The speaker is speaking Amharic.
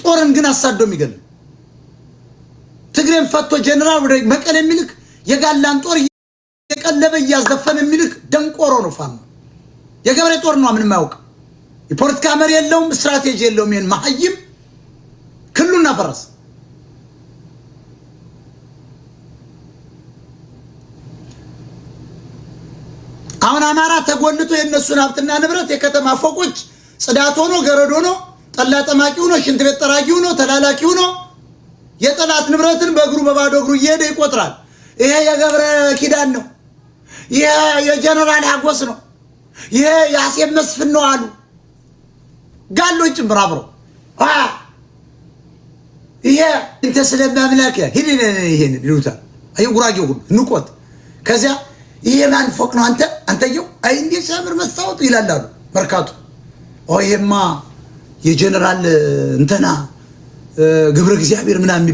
ጦርን ግን አሳዶ የሚገል ትግሬን ፈቶ ጀነራል ወደ መቀሌ የሚልክ የጋላን ጦር የቀለበ ያዘፈነ የሚልክ ደንቆሮ ነው ፋኖ የገበሬ ጦር ነው ምንም ማያውቅ የፖለቲካ መሪ የለውም ስትራቴጂ የለውም ይሄን ማህይም ክሉና ፈረስ አሁን አማራ ተጎልቶ የነሱን ሀብትና ንብረት የከተማ ፎቆች ጽዳት ሆኖ ገረዶ ሆኖ ጠላ ጠማቂው ነው ሽንት ቤት ጠራጊው ነው ተላላኪው ነው የጠላት ንብረትን በእግሩ በባዶ እግሩ እየሄደ ይቆጥራል ይሄ የገብረ ኪዳን ነው ይሄ የጀነራል ሀጎስ ነው ይሄ ያሴብ መስፍን ነው አሉ ጋሎች ብራብሮ ይሄ እንተ ስለማምላክ ይሄን ይሉታል አይ ጉራጌው ንቆት ከዚያ ይሄ ማን ፎቅ ነው አንተየው አይ እንዴ ሻምር መስታወቱ ይላላሉ በርካቱ ኦይማ የጀነራል እንተና ግብረ እግዚአብሔር ምናምን